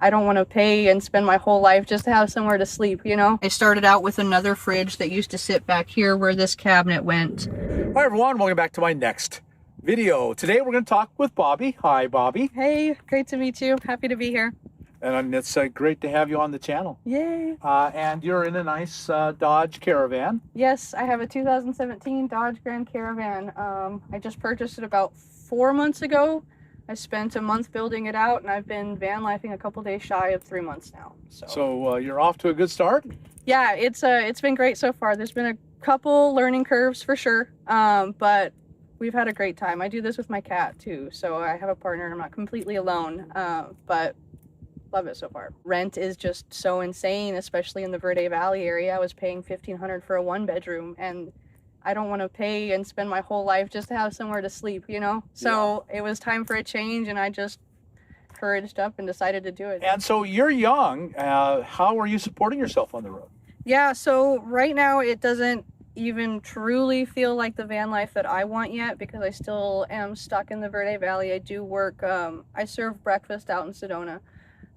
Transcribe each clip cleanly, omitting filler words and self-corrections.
I don't want to pay and spend my whole life just to have somewhere to sleep, you know? I started out with another fridge that used to sit back here where this cabinet went. Hi everyone, welcome back to my next video. Today we're going to talk with Bobbi. Hi Bobbi. Hey, great to meet you. Happy to be here. And it's great to have you on the channel. Yay. And you're in a nice Dodge Caravan. Yes, I have a 2017 Dodge Grand Caravan. I just purchased it about 4 months ago. I spent a month building it out, and I've been van lifing a couple days shy of 3 months now. So you're off to a good start? Yeah, it's been great so far. There's been a couple learning curves for sure, but we've had a great time. I do this with my cat too, so I have a partner. I'm not completely alone, but love it so far. Rent is just so insane, especially in the Verde Valley area. I was paying $1,500 for a 1-bedroom, and I don't want to pay and spend my whole life just to have somewhere to sleep, you know? So It was time for a change, and I just couraged up and decided to do it. And so you're young. How are you supporting yourself on the road? Yeah, so right now it doesn't even truly feel like the van life that I want yet, because I still am stuck in the Verde Valley. I do work, I serve breakfast out in Sedona.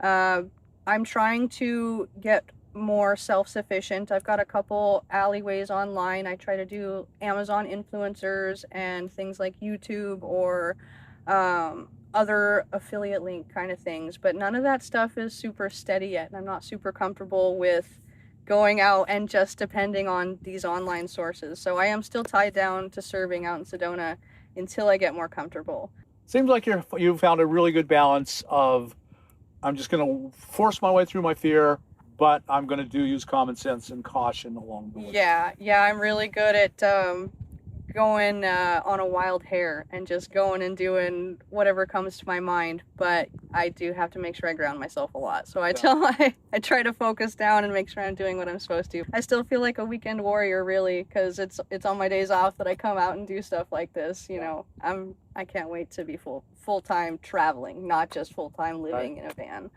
I'm trying to get more self-sufficient. I've got a couple alleyways online. I try to do Amazon influencers and things like YouTube or other affiliate link kind of things, but none of that stuff is super steady yet, and I'm not super comfortable with going out and just depending on these online sources. So I am still tied down to serving out in Sedona until I get more comfortable. Seems like you've found a really good balance of, I'm just going to force my way through my fear, but I'm going to use common sense and caution along the way. Yeah, I'm really good at going on a wild hare and just going and doing whatever comes to my mind, but I do have to make sure I ground myself a lot. So I try to focus down and make sure I'm doing what I'm supposed to. I still feel like a weekend warrior, really, because it's on my days off that I come out and do stuff like this. You know, I can't wait to be full-time traveling, not just full-time living in a van.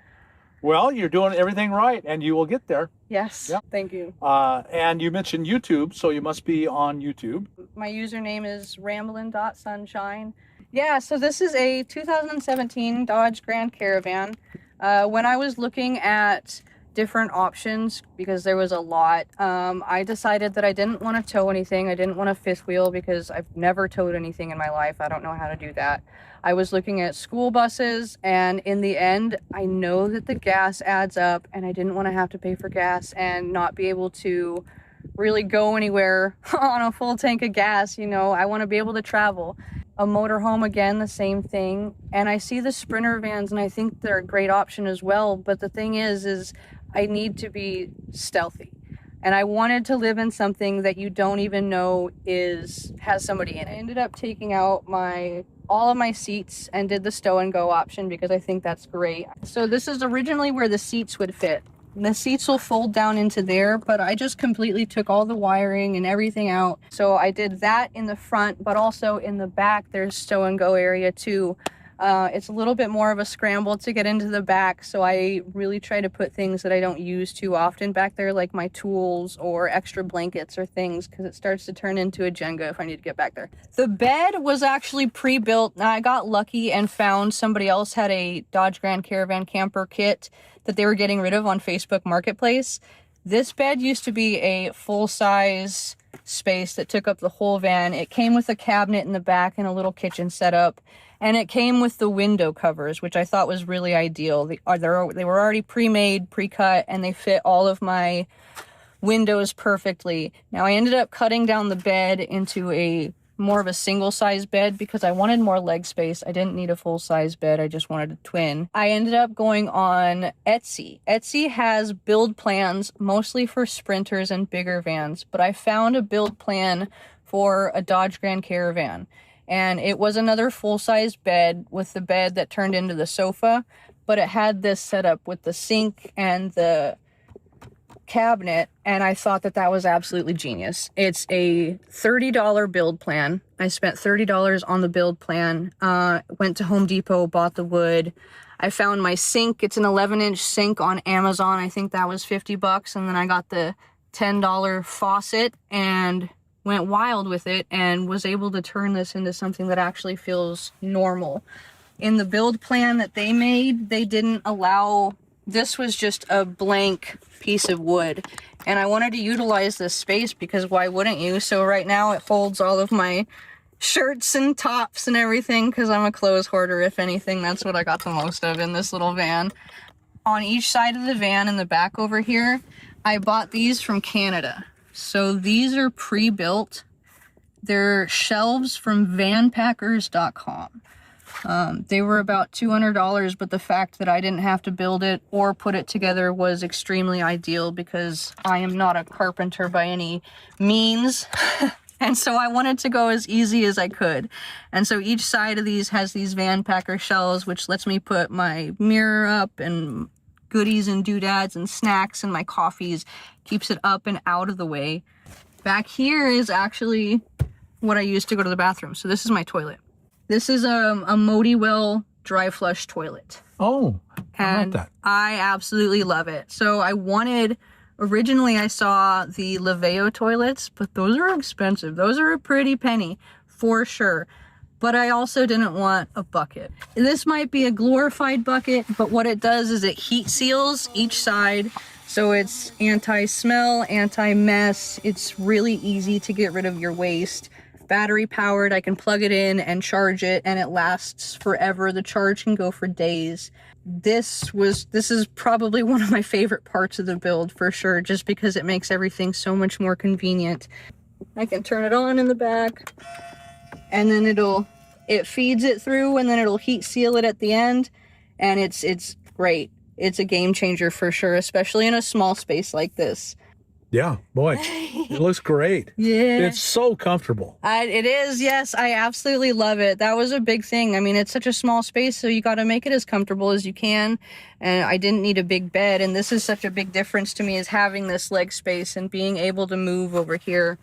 Well, you're doing everything right, and you will get there. Yes, thank you. And you mentioned YouTube, so you must be on YouTube. My username is ramblin.sunshine. Yeah, so this is a 2017 Dodge Grand Caravan. When I was looking at different options, because there was a lot, I decided that I didn't want to tow anything. I didn't want a fifth wheel because I've never towed anything in my life. I don't know how to do that. I was looking at school buses, and in the end, I know that the gas adds up, and I didn't want to have to pay for gas and not be able to really go anywhere on a full tank of gas. You know, I want to be able to travel. A motorhome, again, the same thing. And I see the Sprinter vans, and I think they're a great option as well. But the thing is I need to be stealthy. And I wanted to live in something that you don't even know has somebody in it. I ended up taking out all of my seats and did the stow and go option because I think that's great. So this is originally where the seats would fit. The seats will fold down into there, but I just completely took all the wiring and everything out. So I did that in the front, but also in the back, there's stow and go area too. It's a little bit more of a scramble to get into the back, so I really try to put things that I don't use too often back there, like my tools or extra blankets or things, because it starts to turn into a Jenga if I need to get back there. The bed was actually pre-built. I got lucky and found somebody else had a Dodge Grand Caravan camper kit that they were getting rid of on Facebook Marketplace. This bed used to be a full-size space that took up the whole van. It came with a cabinet in the back and a little kitchen setup, and it came with the window covers, which I thought was really ideal. They were already pre-made, pre-cut, and they fit all of my windows perfectly. Now I ended up cutting down the bed into more of a single size bed because I wanted more leg space. I didn't need a full size bed. I just wanted a twin. I ended up going on Etsy. Etsy has build plans mostly for Sprinters and bigger vans, but I found a build plan for a Dodge Grand Caravan. And it was another full size bed with the bed that turned into the sofa, but it had this setup with the sink and the cabinet, and I thought that was absolutely genius. It's a $30 build plan. I spent $30 on the build plan, went to Home Depot, bought the wood. I found my sink. It's an 11-inch sink on Amazon. I think that was $50, and then I got the $10 faucet and went wild with it and was able to turn this into something that actually feels normal. In the build plan that they made, they didn't allow this was just a blank piece of wood, and I wanted to utilize this space because why wouldn't you? So right now it holds all of my shirts and tops and everything because I'm a clothes hoarder. If anything, that's what I got the most of in this little van. On each side of the van in the back over here, I bought these from Canada. So these are pre-built. They're shelves from vanpackers.com. They were about $200, but the fact that I didn't have to build it or put it together was extremely ideal because I am not a carpenter by any means. And so I wanted to go as easy as I could. And so each side of these has these Van Packer shelves, which lets me put my mirror up and goodies and doodads and snacks and my coffees, keeps it up and out of the way. Back here is actually what I use to go to the bathroom. So this is my toilet. This is a Modiwell dry flush toilet. Oh, I like that. I absolutely love it. So originally I saw the Laveo toilets, but those are expensive. Those are a pretty penny for sure. But I also didn't want a bucket. This might be a glorified bucket, but what it does is it heat seals each side. So it's anti-smell, anti-mess. It's really easy to get rid of your waste. Battery powered, I can plug it in and charge it and it lasts forever. The charge can go for days. This is probably one of my favorite parts of the build for sure, just because it makes everything so much more convenient. I can turn it on in the back and then it feeds it through and then it'll heat seal it at the end, and it's great. It's a game changer for sure, especially in a small space like this. Yeah, boy, it looks great. Yeah. It's so comfortable. It is, yes. I absolutely love it. That was a big thing. I mean, it's such a small space, so you got to make it as comfortable as you can. And I didn't need a big bed, and this is such a big difference to me, is having this leg space and being able to move over here.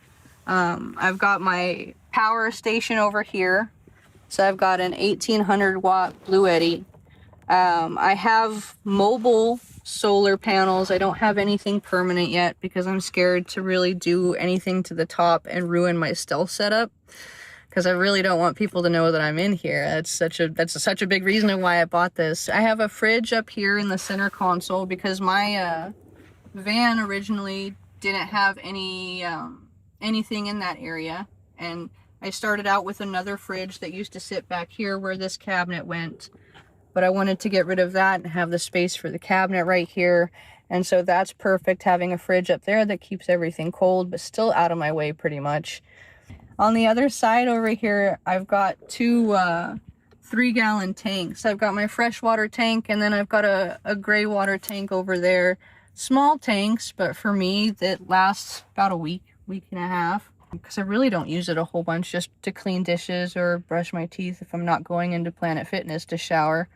I've got my power station over here. So I've got an 1800 watt Bluetti. I have mobile solar panels. I don't have anything permanent yet because I'm scared to really do anything to the top and ruin my stealth setup, because I really don't want people to know that I'm in here. That's such a big reason why I bought this. I have a fridge up here in the center console because my van originally didn't have anything in that area, and I started out with another fridge that used to sit back here where this cabinet went. But I wanted to get rid of that and have the space for the cabinet right here. And so that's perfect, having a fridge up there that keeps everything cold, but still out of my way pretty much. On the other side over here, I've got two 3-gallon tanks. I've got my freshwater tank, and then I've got a gray water tank over there. Small tanks, but for me, that lasts about a week and a half. Because I really don't use it a whole bunch, just to clean dishes or brush my teeth if I'm not going into Planet Fitness to shower.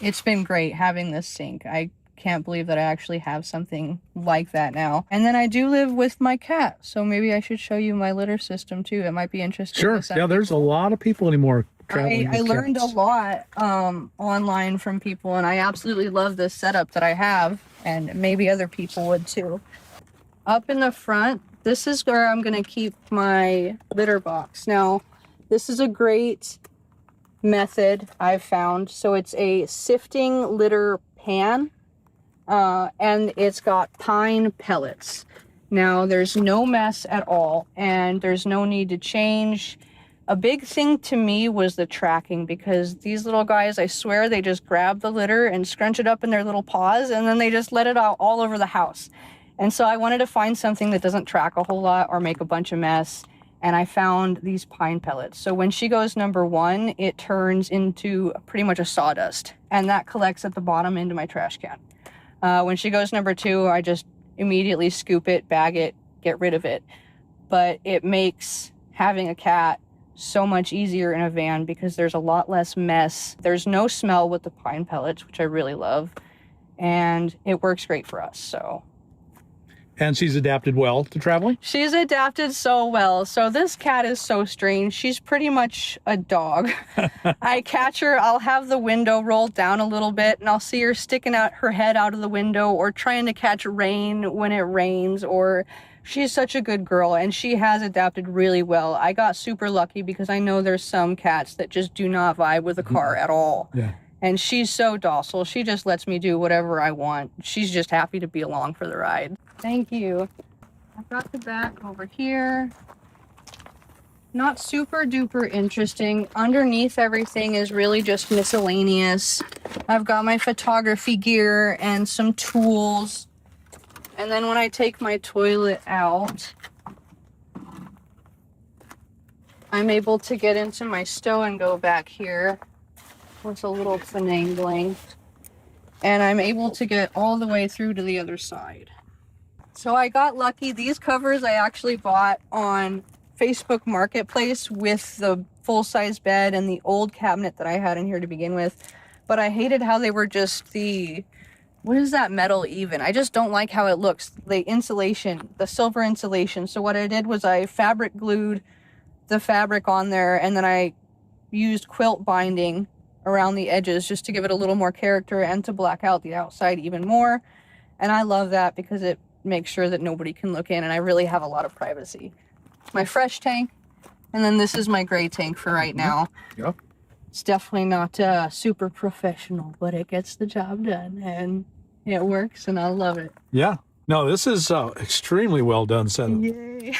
It's been great having this sink. I can't believe that I actually have something like that now. And then I do live with my cat, so maybe I should show you my litter system too. It might be interesting. Sure. Yeah, there's a lot of people anymore traveling. I learned a lot online from people, and I absolutely love this setup that I have, and maybe other people would too. Up in the front, this is where I'm going to keep my litter box. Now, this is a great method I've found. So it's a sifting litter pan, and it's got pine pellets. Now, there's no mess at all, and there's no need to change. A big thing to me was the tracking, because these little guys, I swear, they just grab the litter and scrunch it up in their little paws, and then they just let it out all over the house. And so I wanted to find something that doesn't track a whole lot or make a bunch of mess. And I found these pine pellets. So when she goes number 1, it turns into pretty much a sawdust. And that collects at the bottom into my trash can. When she goes number 2, I just immediately scoop it, bag it, get rid of it. But it makes having a cat so much easier in a van because there's a lot less mess. There's no smell with the pine pellets, which I really love. And it works great for us, so... And she's adapted well to traveling? She's adapted so well. So this cat is so strange. She's pretty much a dog. I catch her, I'll have the window rolled down a little bit, and I'll see her sticking out her head out of the window or trying to catch rain when it rains. Or she's such a good girl, and she has adapted really well. I got super lucky because I know there's some cats that just do not vibe with a car at all. Yeah. And she's so docile. She just lets me do whatever I want. She's just happy to be along for the ride. Thank you. I've got the back over here. Not super duper interesting. Underneath everything is really just miscellaneous. I've got my photography gear and some tools. And then when I take my toilet out, I'm able to get into my stow and go back here. With a little finagling. And I'm able to get all the way through to the other side. So I got lucky. These covers I actually bought on Facebook Marketplace with the full-size bed and the old cabinet that I had in here to begin with. But I hated how they were just the, what is that metal even? I just don't like how it looks. The insulation, the silver insulation. So what I did was I fabric glued the fabric on there, and then I used quilt binding around the edges just to give it a little more character and to black out the outside even more. And I love that because it makes sure that nobody can look in, and I really have a lot of privacy. My fresh tank, and then this is my gray tank for right now. Yep. It's definitely not super professional, but it gets the job done, and it works, and I love it. Yeah. No, this is extremely well done setup. Yay.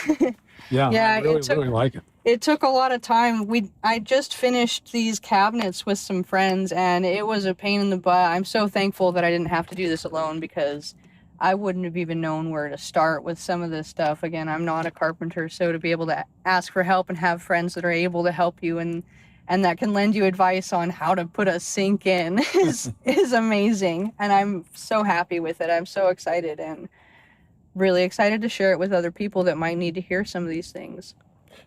Yeah, Yeah, I really like it. It took a lot of time. I just finished these cabinets with some friends, and it was a pain in the butt. I'm so thankful that I didn't have to do this alone, because I wouldn't have even known where to start with some of this stuff. Again, I'm not a carpenter, so to be able to ask for help and have friends that are able to help you and that can lend you advice on how to put a sink in is amazing. And I'm so happy with it. I'm so excited and really excited to share it with other people that might need to hear some of these things.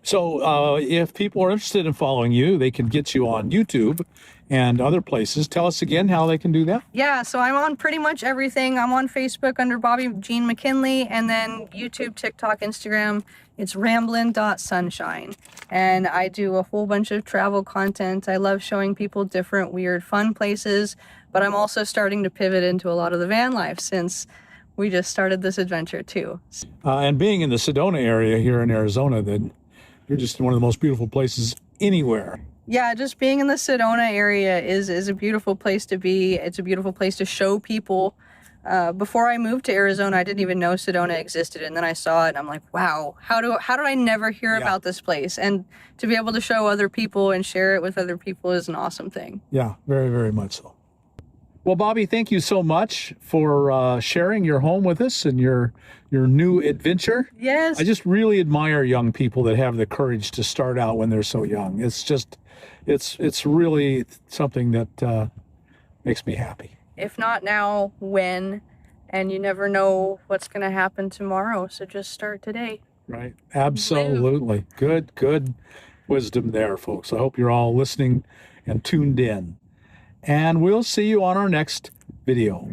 So if people are interested in following you, they can get you on YouTube and other places. Tell us again how they can do that. Yeah, so I'm on pretty much everything. I'm on Facebook under Bobbi Jean McKinley, and then YouTube, TikTok, Instagram. It's ramblin.sunshine. And I do a whole bunch of travel content. I love showing people different, weird, fun places, but I'm also starting to pivot into a lot of the van life since we just started this adventure too. And being in the Sedona area here in Arizona, then you're just in one of the most beautiful places anywhere. Yeah, just being in the Sedona area is a beautiful place to be. It's a beautiful place to show people. Before I moved to Arizona, I didn't even know Sedona existed, and then I saw it, and I'm like, wow, how did I never hear about this place? And to be able to show other people and share it with other people is an awesome thing. Yeah, very, very much so. Well, Bobbi, thank you so much for sharing your home with us and your new adventure. Yes. I just really admire young people that have the courage to start out when they're so young. It's just, it's really something that makes me happy. If not now, when? And you never know what's going to happen tomorrow. So just start today. Right. Absolutely. Good wisdom there, folks. I hope you're all listening and tuned in. And we'll see you on our next video.